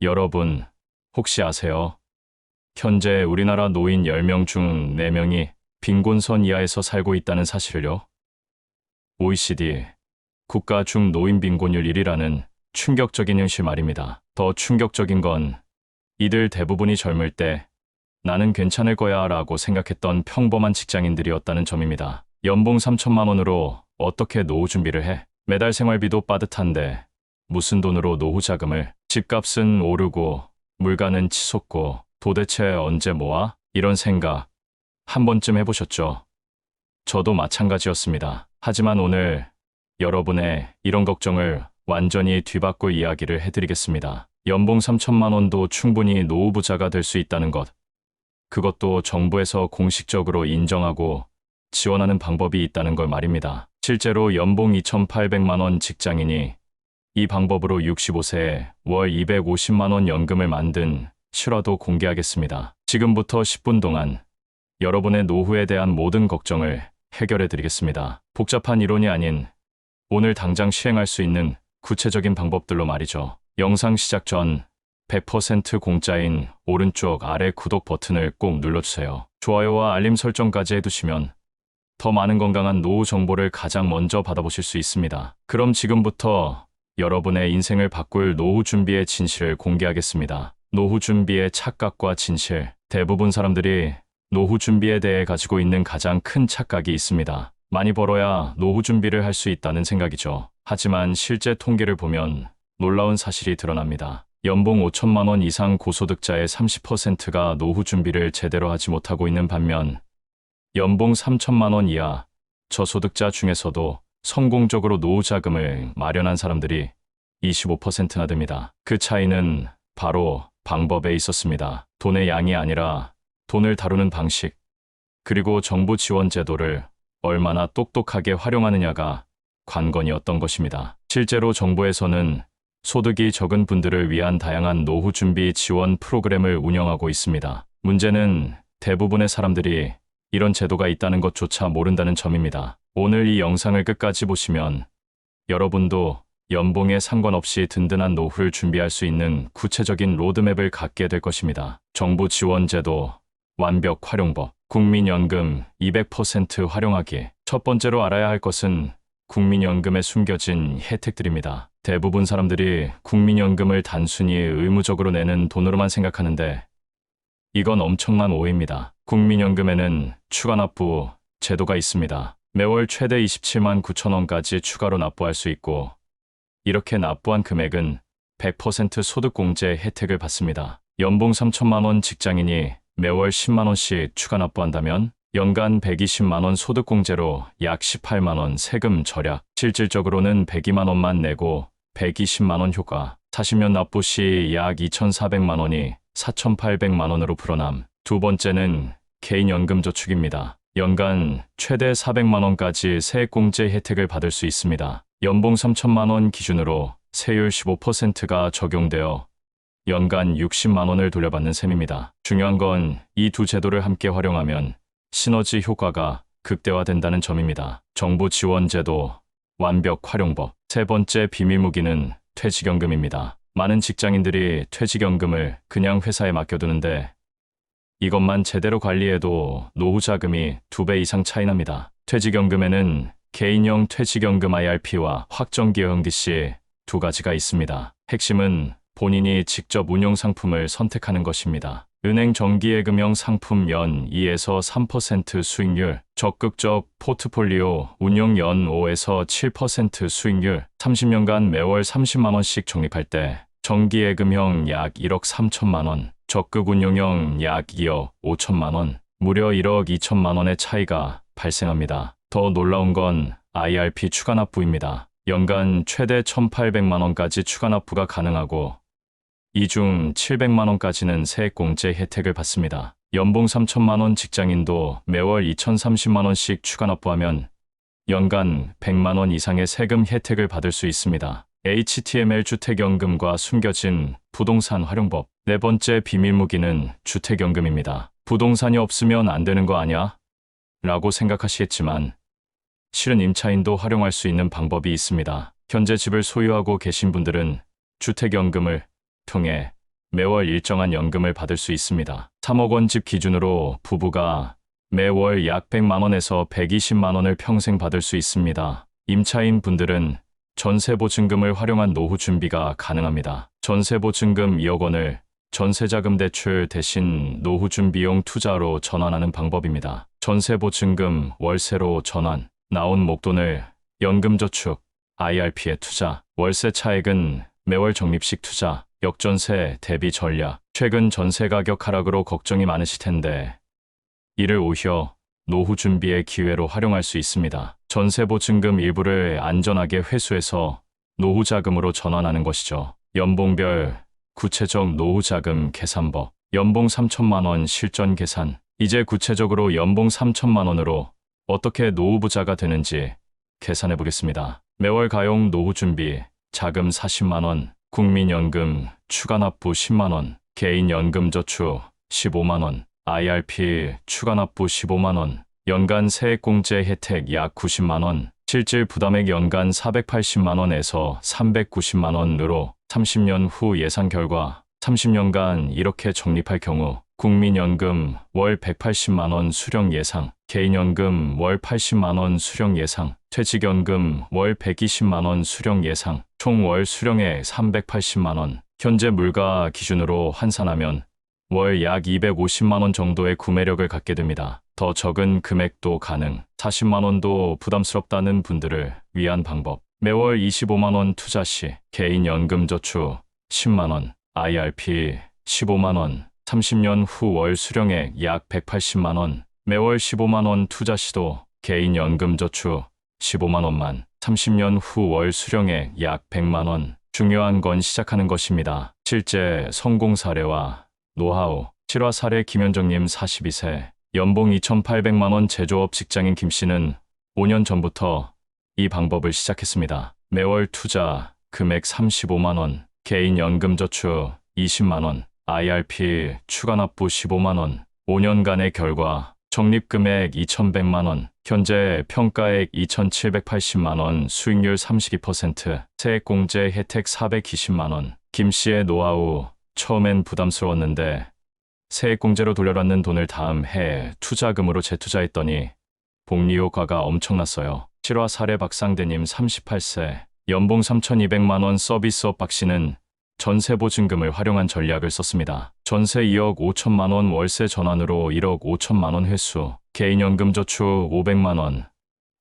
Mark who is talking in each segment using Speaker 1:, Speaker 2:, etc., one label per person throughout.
Speaker 1: 여러분, 혹시 아세요? 현재 우리나라 노인 10명 중 4명이 빈곤선 이하에서 살고 있다는 사실을요? OECD, 국가 중 노인 빈곤율 1위라는 충격적인 현실 말입니다. 더 충격적인 건 이들 대부분이 젊을 때 나는 괜찮을 거야 라고 생각했던 평범한 직장인들이었다는 점입니다. 연봉 3천만 원으로 어떻게 노후 준비를 해? 매달 생활비도 빠듯한데 무슨 돈으로 노후 자금을? 집값은 오르고 물가는 치솟고 도대체 언제 모아? 이런 생각 한 번쯤 해보셨죠? 저도 마찬가지였습니다. 하지만 오늘 여러분의 이런 걱정을 완전히 뒤바꿀 이야기를 해드리겠습니다. 연봉 3천만 원도 충분히 노후 부자가 될 수 있다는 것. 그것도 정부에서 공식적으로 인정하고 지원하는 방법이 있다는 걸 말입니다. 실제로 연봉 2,800만 원 직장인이 이 방법으로 65세에 월 250만 원 연금을 만든 실화도 공개하겠습니다. 지금부터 10분 동안 여러분의 노후에 대한 모든 걱정을 해결해 드리겠습니다. 복잡한 이론이 아닌 오늘 당장 시행할 수 있는 구체적인 방법들로 말이죠. 영상 시작 전 100% 공짜인 오른쪽 아래 구독 버튼을 꼭 눌러주세요. 좋아요와 알림 설정까지 해두시면 더 많은 건강한 노후 정보를 가장 먼저 받아보실 수 있습니다. 그럼 지금부터 여러분의 인생을 바꿀 노후 준비의 진실을 공개하겠습니다. 노후 준비의 착각과 진실. 대부분 사람들이 노후 준비에 대해 가지고 있는 가장 큰 착각이 있습니다. 많이 벌어야 노후 준비를 할 수 있다는 생각이죠. 하지만 실제 통계를 보면 놀라운 사실이 드러납니다. 연봉 5천만 원 이상 고소득자의 30%가 노후 준비를 제대로 하지 못하고 있는 반면 연봉 3천만 원 이하 저소득자 중에서도 성공적으로 노후 자금을 마련한 사람들이 25%나 됩니다. 그 차이는 바로 방법에 있었습니다. 돈의 양이 아니라 돈을 다루는 방식, 그리고 정부 지원 제도를 얼마나 똑똑하게 활용하느냐가 관건이었던 것입니다. 실제로 정부에서는 소득이 적은 분들을 위한 다양한 노후 준비 지원 프로그램을 운영하고 있습니다. 문제는 대부분의 사람들이 이런 제도가 있다는 것조차 모른다는 점입니다. 오늘 이 영상을 끝까지 보시면 여러분도 연봉에 상관없이 든든한 노후를 준비할 수 있는 구체적인 로드맵을 갖게 될 것입니다. 정부 지원 제도, 완벽 활용법, 국민연금 200% 활용하기. 첫 번째로 알아야 할 것은 국민연금에 숨겨진 혜택들입니다. 대부분 사람들이 국민연금을 단순히 의무적으로 내는 돈으로만 생각하는데 이건 엄청난 오해입니다. 국민연금에는 추가납부 제도가 있습니다. 매월 최대 27만 9천 원까지 추가로 납부할 수 있고 이렇게 납부한 금액은 100% 소득공제 혜택을 받습니다. 연봉 3천만 원 직장인이 매월 10만 원씩 추가 납부한다면 연간 120만 원 소득공제로 약 18만 원 세금 절약, 실질적으로는 102만 원만 내고 120만 원 효과, 40년 납부 시 약 2,400만 원이 4,800만 원으로 불어남. 두 번째는 개인연금저축입니다. 연간 최대 400만 원까지 세액공제 혜택을 받을 수 있습니다. 연봉 3천만 원 기준으로 세율 15%가 적용되어 연간 60만 원을 돌려받는 셈입니다. 중요한 건 이 두 제도를 함께 활용하면 시너지 효과가 극대화된다는 점입니다. 정부 지원 제도, 완벽 활용법. 세 번째 비밀 무기는 퇴직연금입니다. 많은 직장인들이 퇴직연금을 그냥 회사에 맡겨두는데 이것만 제대로 관리해도 노후 자금이 2배 이상 차이 납니다. 퇴직연금에는 개인형 퇴직연금 IRP와 확정기여형 DC 두 가지가 있습니다. 핵심은 본인이 직접 운용 상품을 선택하는 것입니다. 은행 정기예금형 상품 연 2에서 3% 수익률, 적극적 포트폴리오 운용 연 5에서 7% 수익률, 30년간 매월 30만 원씩 적립할 때 정기예금형 약 1억 3천만 원, 적극 운용형 약 2억 5천만 원, 무려 1억 2천만 원의 차이가 발생합니다. 더 놀라운 건 IRP 추가 납부입니다. 연간 최대 1,800만 원까지 추가 납부가 가능하고 이 중 700만 원까지는 세액공제 혜택을 받습니다. 연봉 3천만 원 직장인도 매월 2,030만 원씩 추가 납부하면 연간 100만 원 이상의 세금 혜택을 받을 수 있습니다. HTML 주택연금과 숨겨진 부동산 활용법. 네 번째 비밀 무기는 주택연금입니다. 부동산이 없으면 안 되는 거 아냐? 라고 생각하시겠지만 실은 임차인도 활용할 수 있는 방법이 있습니다. 현재 집을 소유하고 계신 분들은 주택연금을 통해 매월 일정한 연금을 받을 수 있습니다. 3억 원 집 기준으로 부부가 매월 약 100만 원에서 120만 원을 평생 받을 수 있습니다. 임차인 분들은 전세보증금을 활용한 노후 준비가 가능합니다. 전세보증금 2억 원을 전세자금 대출 대신 노후 준비용 투자로 전환하는 방법입니다. 전세보증금 월세로 전환, 나온 목돈을 연금저축, IRP에 투자, 월세 차액은 매월 적립식 투자, 역전세 대비 전략. 최근 전세 가격 하락으로 걱정이 많으실 텐데 이를 오히려 노후 준비의 기회로 활용할 수 있습니다. 전세보증금 일부를 안전하게 회수해서 노후 자금으로 전환하는 것이죠. 연봉별 구체적 노후 자금 계산법. 연봉 3천만 원 실전 계산. 이제 구체적으로 연봉 3천만 원으로 어떻게 노후 부자가 되는지 계산해 보겠습니다. 매월 가용 노후 준비 자금 40만 원, 국민연금 추가 납부 10만 원, 개인연금저축 15만 원, IRP 추가 납부 15만 원, 연간 세액공제 혜택 약 90만 원, 실질 부담액 연간 480만 원에서 390만 원으로 30년 후 예상 결과 30년간 이렇게 적립할 경우 국민연금 월 180만 원 수령 예상, 개인연금 월 80만 원 수령 예상, 퇴직연금 월 120만 원 수령 예상, 총 월 수령액 380만 원. 현재 물가 기준으로 환산하면 월 약 250만 원 정도의 구매력을 갖게 됩니다. 더 적은 금액도 가능. 40만 원도 부담스럽다는 분들을 위한 방법. 매월 25만 원 투자 시 개인연금저축 10만 원, IRP 15만 원, 30년 후 월 수령액 약 180만 원, 매월 15만 원 투자 시도 개인연금저축 15만 원만, 30년 후 월 수령액 약 100만 원. 중요한 건 시작하는 것입니다. 실제 성공 사례와 노하우. 7화 사례 김현정님 42세, 연봉 2,800만 원 제조업 직장인 김씨는 5년 전부터 이 방법을 시작했습니다. 매월 투자 금액 35만 원, 개인연금저축 20만 원, IRP 추가 납부 15만 원, 5년간의 결과 적립금액 2,100만 원, 현재 평가액 2,780만 원, 수익률 32%, 세액공제 혜택 420만 원. 김 씨의 노하우, 처음엔 부담스러웠는데 세액공제로 돌려받는 돈을 다음 해 투자금으로 재투자했더니 복리 효과가 엄청났어요. 7화 사례 박상대님 38세, 연봉 3,200만 원 서비스업 박 씨는 전세보증금을 활용한 전략을 썼습니다. 전세 2억 5천만 원 월세 전환으로 1억 5천만 원 회수, 개인연금저축 500만 원,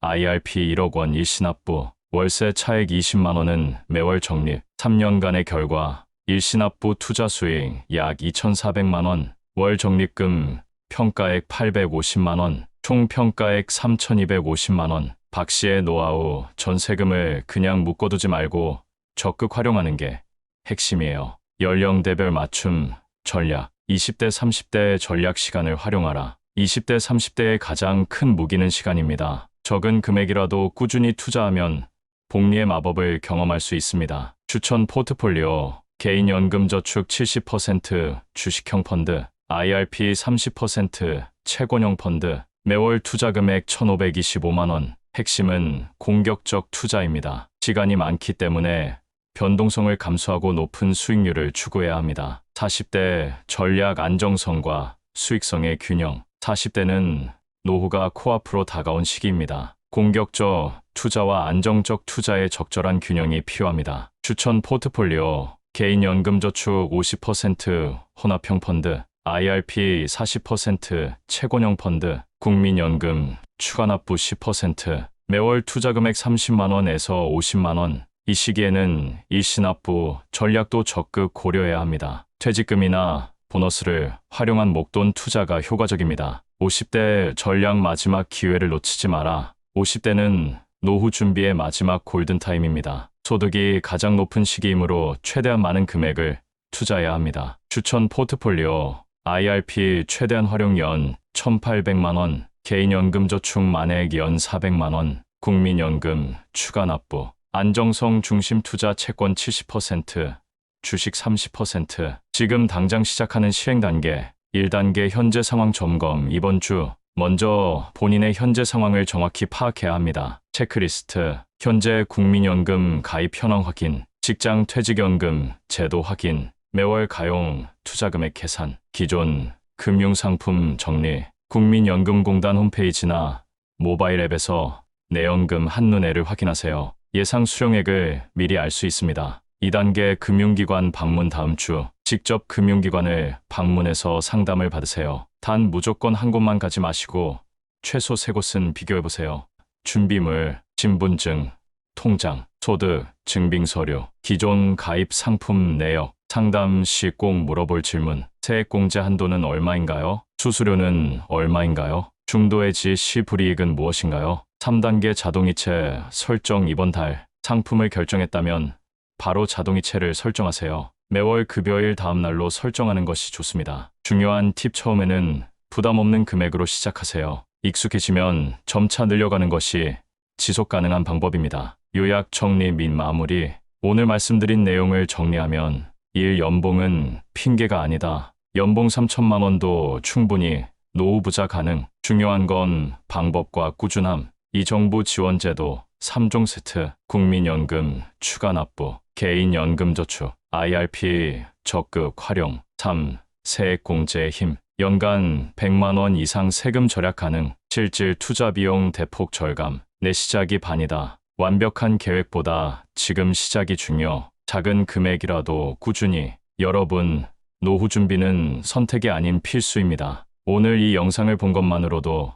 Speaker 1: IRP 1억 원 일시납부, 월세 차액 20만 원은 매월 적립, 3년간의 결과 일시납부 투자 수익 약 2,400만 원, 월 적립금 평가액 850만 원, 총 평가액 3,250만 원. 박 씨의 노하우, 전세금을 그냥 묶어두지 말고 적극 활용하는 게 핵심이에요. 연령대별 맞춤 전략. 20대 30대의 전략 시간을 활용하라. 20대 30대의 가장 큰 무기는 시간입니다. 적은 금액이라도 꾸준히 투자하면 복리의 마법을 경험할 수 있습니다. 추천 포트폴리오. 개인연금저축 70%, 주식형 펀드, IRP 30%, 채권형 펀드, 매월 투자금액 1,525만 원. 핵심은 공격적 투자입니다. 시간이 많기 때문에 변동성을 감수하고 높은 수익률을 추구해야 합니다. 40대 전략 안정성과 수익성의 균형. 40대는 노후가 코앞으로 다가온 시기입니다. 공격적 투자와 안정적 투자의 적절한 균형이 필요합니다. 추천 포트폴리오. 개인연금저축 50%, 혼합형 펀드, IRP 40%, 채권형 펀드, 국민연금, 추가납부 10%, 매월 투자금액 30만 원에서 50만 원. 이 시기에는 일시납부 전략도 적극 고려해야 합니다. 퇴직금이나 보너스를 활용한 목돈 투자가 효과적입니다. 50대 전략 마지막 기회를 놓치지 마라. 50대는 노후 준비의 마지막 골든타임입니다. 소득이 가장 높은 시기이므로 최대한 많은 금액을 투자해야 합니다. 추천 포트폴리오. IRP 최대한 활용 연 1,800만 원, 개인연금저축 만액 연 400만 원, 국민연금 추가 납부, 안정성 중심 투자 채권 70%, 주식 30%. 지금 당장 시작하는 시행 단계. 1단계 현재 상황 점검. 이번 주 먼저 본인의 현재 상황을 정확히 파악해야 합니다. 체크리스트. 현재 국민연금 가입 현황 확인, 직장 퇴직연금 제도 확인, 매월 가용 투자금액 계산, 기존 금융상품 정리, 국민연금공단 홈페이지나 모바일 앱에서 내연금 한눈에를 확인하세요. 예상 수령액을 미리 알 수 있습니다. 2단계 금융기관 방문 다음 주 직접 금융기관을 방문해서 상담을 받으세요. 단 무조건 한 곳만 가지 마시고 최소 3곳은 비교해보세요. 준비물, 신분증, 통장, 소득, 증빙서류, 기존 가입 상품 내역, 상담 시 꼭 물어볼 질문, 세액공제 한도는 얼마인가요? 수수료는 얼마인가요? 중도해지 시 불이익은 무엇인가요? 3단계 자동이체 설정. 이번 달 상품을 결정했다면 바로 자동이체를 설정하세요. 매월 급여일 다음 날로 설정하는 것이 좋습니다. 중요한 팁: 처음에는 부담 없는 금액으로 시작하세요. 익숙해지면 점차 늘려가는 것이 지속 가능한 방법입니다. 요약 정리 및 마무리. 오늘 말씀드린 내용을 정리하면 1. 연봉은 핑계가 아니다. 연봉 3천만 원도 충분히 노후 부자 가능. 중요한 건 방법과 꾸준함. 이 정부 지원제도 3종 세트, 국민연금, 추가 납부, 개인연금저축, IRP 적극 활용. 3. 세액공제의 힘. 연간 100만 원 이상 세금 절약 가능. 실질 투자 비용 대폭 절감. 내 시작이 반이다. 완벽한 계획보다 지금 시작이 중요. 작은 금액이라도 꾸준히. 여러분, 노후 준비는 선택이 아닌 필수입니다. 오늘 이 영상을 본 것만으로도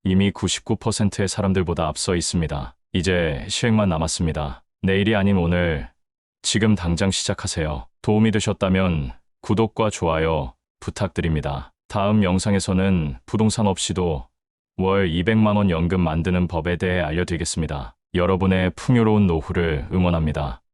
Speaker 1: 이미 99%의 사람들보다 앞서 있습니다. 이제 실행만 남았습니다. 내일이 아닌 오늘, 지금 당장 시작하세요. 도움이 되셨다면 구독과 좋아요 부탁드립니다. 다음 영상에서는 부동산 없이도 월 200만 원 연금 만드는 법에 대해 알려드리겠습니다. 여러분의 풍요로운 노후를 응원합니다.